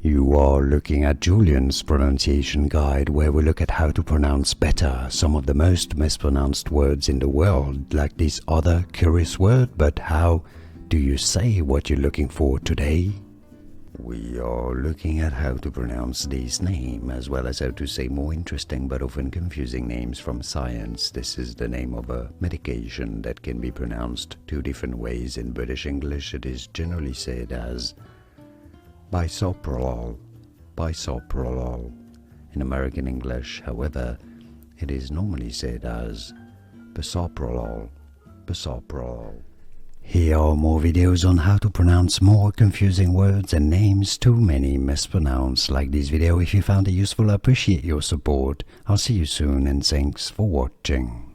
You are looking at Julian's pronunciation guide, where we look at how to pronounce better some of the most mispronounced words in the world, like this other curious word. But how do you say what you're looking for today? We are looking at how to pronounce this name, as well as how to say more interesting but often confusing names from science. This is the name of a medication that can be pronounced two different ways. In British English, it is generally said as bisoprolol, bisoprolol. In American English, however, it is normally said as bisoprolol, bisoprolol. Here are more videos on how to pronounce more confusing words and names too many mispronounced. Like this video if you found it useful. I appreciate your support. I'll see you soon and thanks for watching.